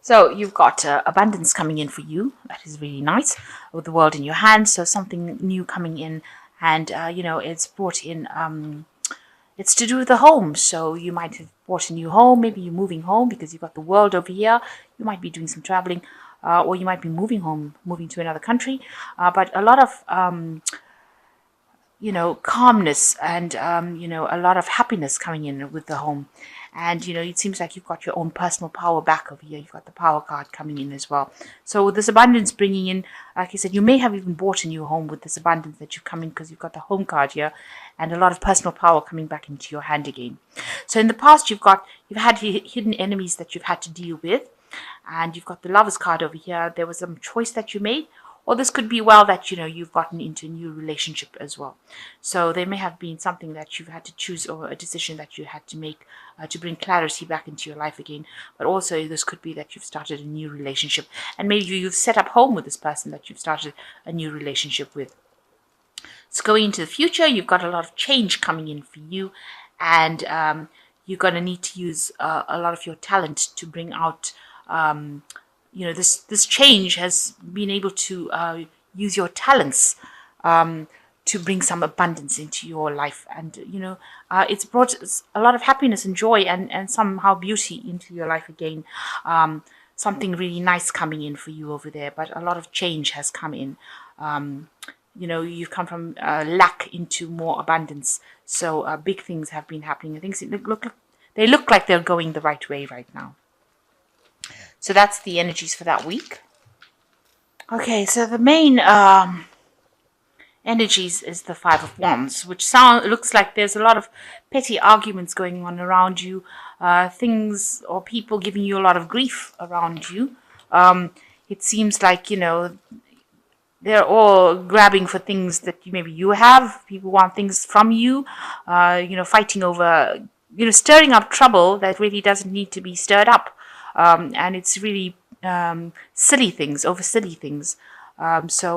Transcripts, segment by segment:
So you've got abundance coming in for you. That is really nice, with the world in your hand. So something new coming in, and it's brought in. It's to do with the home. So you might have bought a new home. Maybe you're moving home because you've got the world over here. You might be doing some traveling, or you might be moving home, moving to another country. But a lot of calmness and a lot of happiness coming in with the home. And it seems like you've got your own personal power back over here. You've got the power card coming in as well. So with this abundance bringing in, like I said, you may have even bought a new home with this abundance that you've come in, because you've got the home card here, and a lot of personal power coming back into your hand again. So in the past, you've had hidden enemies that you've had to deal with, and you've got the Lovers card over here. There was some choice that you made. Or this could be that you've gotten into a new relationship as well. So there may have been something that you've had to choose, or a decision that you had to make to bring clarity back into your life again. But also this could be that you've started a new relationship, and maybe you've set up home with this person that you've started a new relationship with. So going into the future, you've got a lot of change coming in for you, and you're going to need to use a lot of your talent to bring out this change has been able to use your talents to bring some abundance into your life. And, it's brought a lot of happiness and joy and somehow beauty into your life again. Something really nice coming in for you over there, but a lot of change has come in. You've come from lack into more abundance. So big things have been happening. Things they look like they're going the right way right now. So that's the energies for that week. Okay, so the main energies is the Five of Wands, which looks like there's a lot of petty arguments going on around you, things or people giving you a lot of grief around you. It seems like, they're all grabbing for things that maybe you have. People want things from you, fighting over, stirring up trouble that really doesn't need to be stirred up. And it's really silly things. So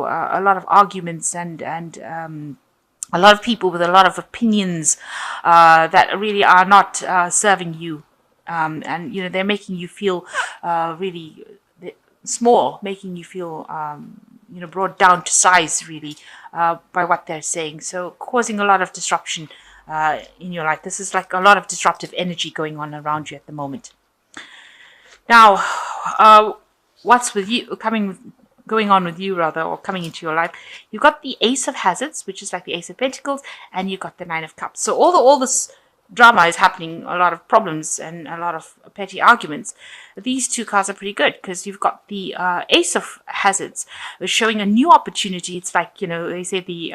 a lot of arguments and a lot of people with a lot of opinions that really are not serving you. And, they're making you feel really small, making you feel, brought down to size, really, by what they're saying. So causing a lot of disruption in your life. This is like a lot of disruptive energy going on around you at the moment. Now, what's with you going on with you, or coming into your life? You've got the Ace of Hazards, which is like the Ace of Pentacles, and you've got the Nine of Cups. So all this drama is happening, a lot of problems and a lot of petty arguments. These two cards are pretty good, because you've got the Ace of Hazards showing a new opportunity. It's like, they say the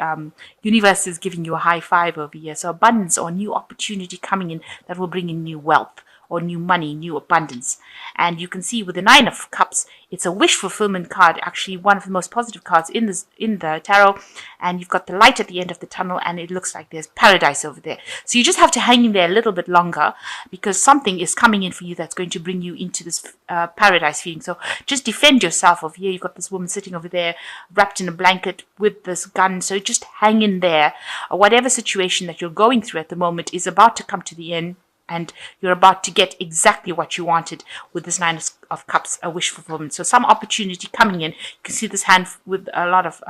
universe is giving you a high five over here. So abundance or new opportunity coming in that will bring in new wealth, or new money, new abundance. And you can see with the Nine of Cups, it's a wish fulfillment card, actually one of the most positive cards in the tarot. And you've got the light at the end of the tunnel, and it looks like there's paradise over there. So you just have to hang in there a little bit longer, because something is coming in for you that's going to bring you into this paradise feeling. So just defend yourself over here. You've got this woman sitting over there wrapped in a blanket with this gun. So just hang in there. Whatever situation that you're going through at the moment is about to come to the end, and you're about to get exactly what you wanted with this Nine of Cups, a wish fulfillment. So some opportunity coming in. You can see this hand with a lot of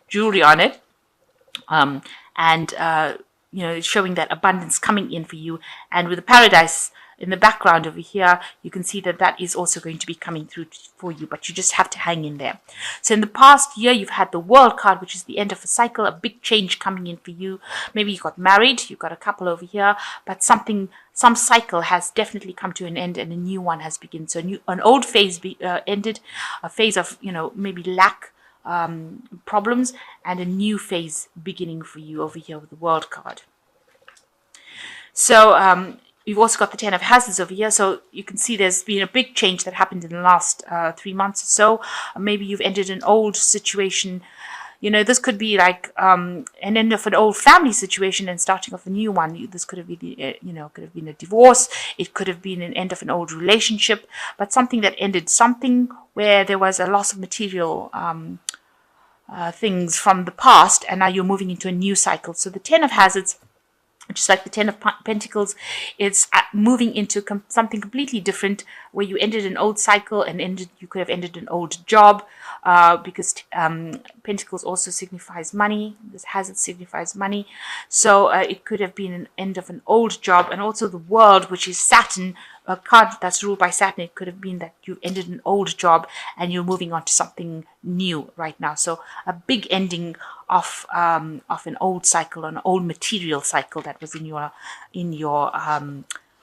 jewelry on it. Showing that abundance coming in for you. And with the paradise in the background over here, you can see that is also going to be coming through for you, but you just have to hang in there. So in the past year, you've had the World card, which is the end of a cycle, a big change coming in for you. Maybe you got married, you've got a couple over here, but some cycle has definitely come to an end, and a new one has begun. So an old phase ended, a phase of, maybe lack, problems, and a new phase beginning for you over here with the World card. So you've also got the Ten of Hazards over here. So you can see there's been a big change that happened in the last 3 months or so. Maybe you've ended an old situation. This could be like an end of an old family situation and starting off a new one. This could have been, could have been a divorce. It could have been an end of an old relationship, but something that ended, something where there was a loss of material things from the past, and now you're moving into a new cycle. So the Ten of Hazards just like the Ten of Pentacles, it's moving into something completely different, where you ended an old cycle and you could have ended an old job, because Pentacles also signifies money. This Hazard signifies money. So it could have been an end of an old job, and also the World, which is Saturn, a card that's ruled by Saturn. It could have been that you've ended an old job and you're moving on to something new right now. So a big ending of an old cycle, an old material cycle that was in your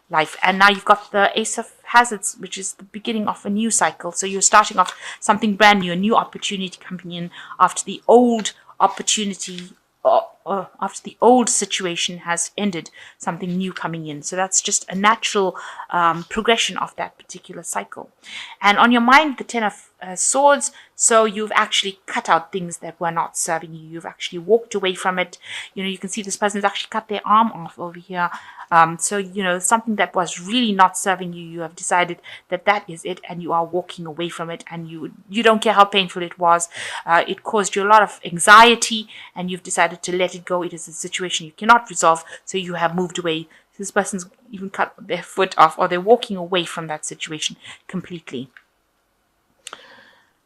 life. And now you've got the Ace of Hazards, which is the beginning of a new cycle. So you're starting off something brand new, a new opportunity coming in after the old opportunity, after the old situation has ended, something new coming in. So that's just a natural progression of that particular cycle. And on your mind, the Ten of Swords. So you've actually cut out things that were not serving you. You've actually walked away from it. You know, you can see this person's actually cut their arm off over here. So, you know, something that was really not serving you, you have decided that that is it, and you are walking away from it, and you don't care how painful it was. It caused you a lot of anxiety, and you've decided to let it go. It is a situation you cannot resolve, so you have moved away. This person's even cut their foot off, or they're walking away from that situation completely.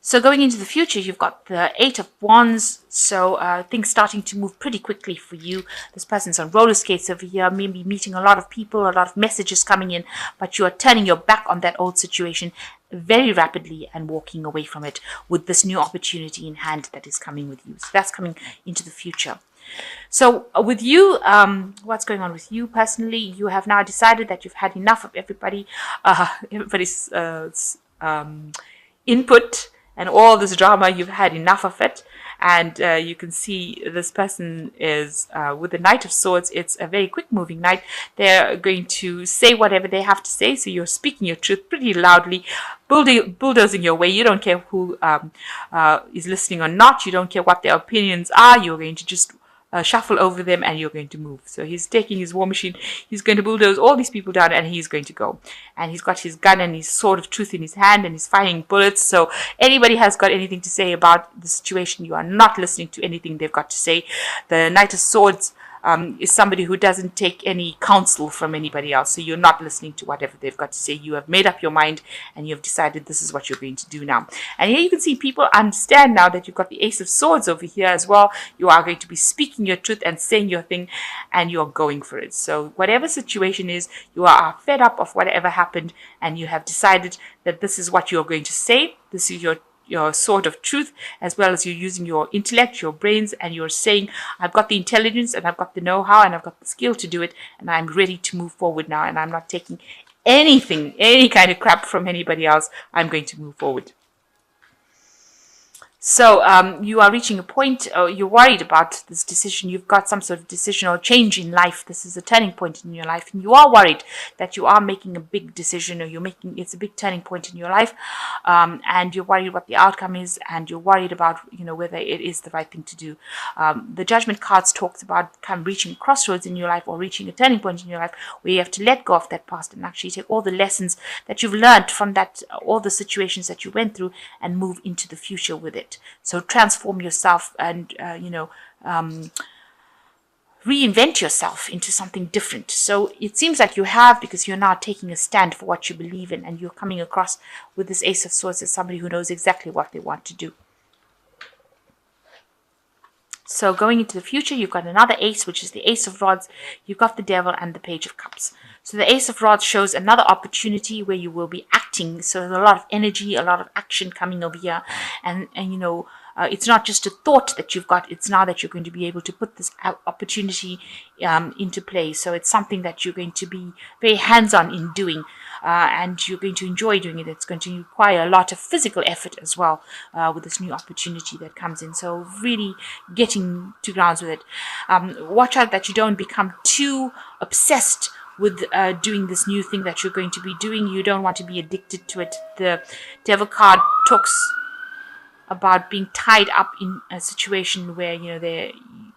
So going into the future, you've got the Eight of Wands. So things starting to move pretty quickly for you. This person's on roller skates over here, maybe meeting a lot of people, a lot of messages coming in, but you are turning your back on that old situation very rapidly and walking away from it with this new opportunity in hand that is coming with you. So that's coming into the future. So with you, what's going on with you personally? You have now decided that you've had enough of everybody's input and all this drama. You've had enough of it, and you can see this person is with the Knight of Swords. It's a very quick moving knight. They're going to say whatever they have to say, so you're speaking your truth pretty loudly, bulldozing your way. You don't care who is listening or not. You don't care what their opinions are. You're going to just shuffle over them, and you're going to move. So he's taking his war machine, he's going to bulldoze all these people down, and he's going to go. And he's got his gun and his sword of truth in his hand, and he's firing bullets. So anybody has got anything to say about the situation, you are not listening to anything they've got to say. The Knight of Swords is somebody who doesn't take any counsel from anybody else. So you're not listening to whatever they've got to say. You have made up your mind, and you've decided this is what you're going to do now. And here you can see people understand now that you've got the Ace of Swords over here as well. You are going to be speaking your truth and saying your thing, and you're going for it. So whatever situation is, you are fed up of whatever happened, and you have decided that this is what you're going to say. This is your sword of truth, as well as you're using your intellect, your brains, and you're saying, I've got the intelligence, and I've got the know-how, and I've got the skill to do it, and I'm ready to move forward now, and I'm not taking anything, any kind of crap from anybody else. I'm going to move forward. So you are reaching a point, you're worried about this decision. You've got some sort of decision or change in life. This is a turning point in your life, and you are worried that you are making a big decision, or it's a big turning point in your life, and you're worried what the outcome is, and you're worried about whether it is the right thing to do. The Judgment cards talks about reaching crossroads in your life, or reaching a turning point in your life, where you have to let go of that past and actually take all the lessons that you've learned from that, all the situations that you went through, and move into the future with it. So transform yourself and, reinvent yourself into something different. So it seems like you have, because you're now taking a stand for what you believe in, and you're coming across with this Ace of Swords as somebody who knows exactly what they want to do. So going into the future, you've got another ace, which is the Ace of Rods. You've got the Devil and the Page of Cups. So the Ace of Rods shows another opportunity where you will be acting. So there's a lot of energy, a lot of action coming over here. And it's not just a thought that you've got. It's now that you're going to be able to put this opportunity into play. So it's something that you're going to be very hands-on in doing. And you're going to enjoy doing it. It's going to require a lot of physical effort as well with this new opportunity that comes in. So really getting to grounds with it. Watch out that you don't become too obsessed with doing this new thing that you're going to be doing. You don't want to be addicted to it. The Devil card talks about being tied up in a situation where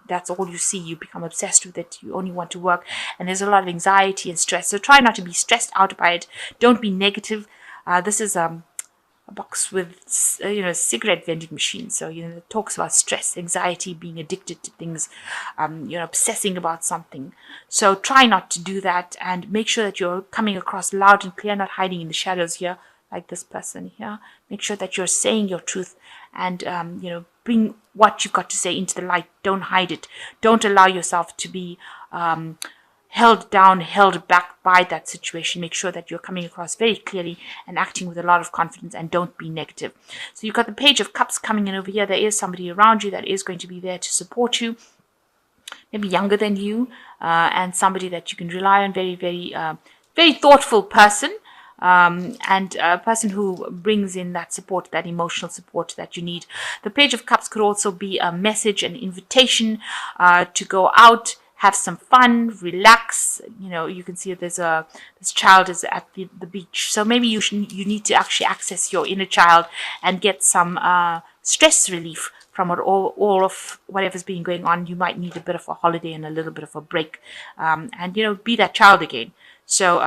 that's all you see. You become obsessed with it. You only want to work, and there's a lot of anxiety and stress. So try not to be stressed out by it. Don't be negative. This is a box with cigarette vending machines. So it talks about stress, anxiety, being addicted to things, obsessing about something. So try not to do that, and make sure that you're coming across loud and clear, not hiding in the shadows here like this person here. Make sure that you're saying your truth, and bring what you've got to say into the light. Don't hide it. Don't allow yourself to be held down, held back by that situation. Make sure that you're coming across very clearly and acting with a lot of confidence, and don't be negative. So you've got the Page of Cups coming in over here. There is somebody around you that is going to be there to support you, maybe younger than you, and somebody that you can rely on. Very, very, very thoughtful person. And a person who brings in that support, that emotional support that you need. The Page of Cups could also be a message, an invitation to go out, have some fun, relax. You can see this child is at the beach. So maybe you need to actually access your inner child and get some stress relief from all of whatever's been going on. You might need a bit of a holiday and a little bit of a break, and be that child again. So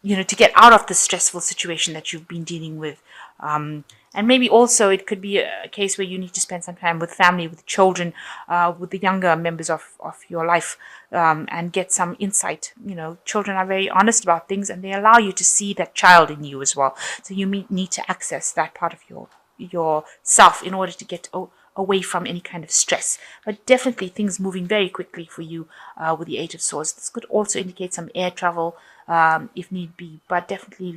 to get out of the stressful situation that you've been dealing with. And maybe also it could be a case where you need to spend some time with family, with children, with the younger members of your life, and get some insight. Children are very honest about things, and they allow you to see that child in you as well. So you need to access that part of yourself in order to get away from any kind of stress. But definitely things moving very quickly for you with the Eight of Swords. This could also indicate some air travel, if need be, but definitely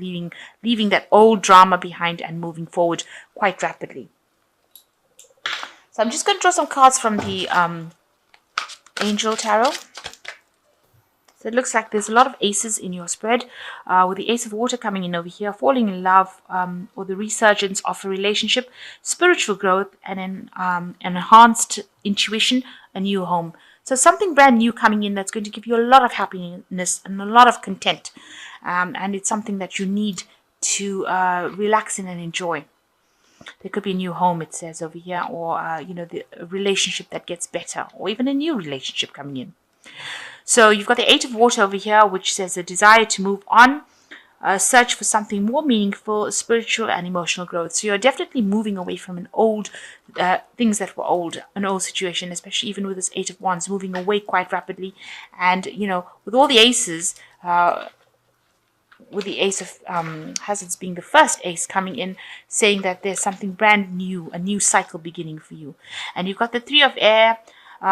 leaving that old drama behind and moving forward quite rapidly. So I'm just going to draw some cards from the Angel Tarot. So it looks like there's a lot of aces in your spread, with the Ace of Water coming in over here, falling in love, or the resurgence of a relationship, spiritual growth, and an enhanced intuition, a new home. So something brand new coming in that's going to give you a lot of happiness and a lot of content. And it's something that you need to relax in and enjoy. There could be a new home, it says over here, or the relationship that gets better, or even a new relationship coming in. So you've got the Eight of Water over here, which says a desire to move on, search for something more meaningful, spiritual and emotional growth. So you're definitely moving away from an old things that were old, an old situation, especially even with this Eight of Wands, moving away quite rapidly. And with all the aces, with the Ace of Hazards being the first ace coming in, saying that there's something brand new, a new cycle beginning for you. And you've got the Three of Air,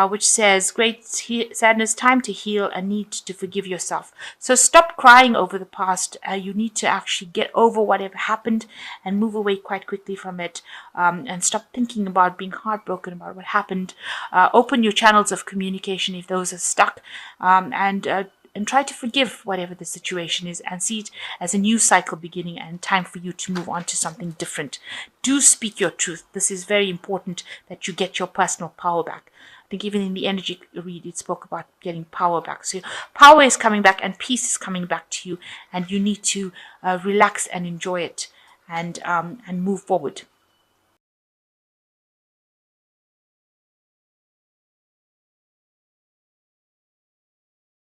which says great sadness, time to heal, and need to forgive yourself. So stop crying over the past. You need to actually get over whatever happened and move away quite quickly from it, and stop thinking about being heartbroken about what happened. Open your channels of communication if those are stuck, and try to forgive whatever the situation is, and see it as a new cycle beginning and time for you to move on to something different. Do speak your truth. This is very important that you get your personal power back. I think even in the energy read, it spoke about getting power back. So power is coming back and peace is coming back to you, and you need to relax and enjoy it, and move forward.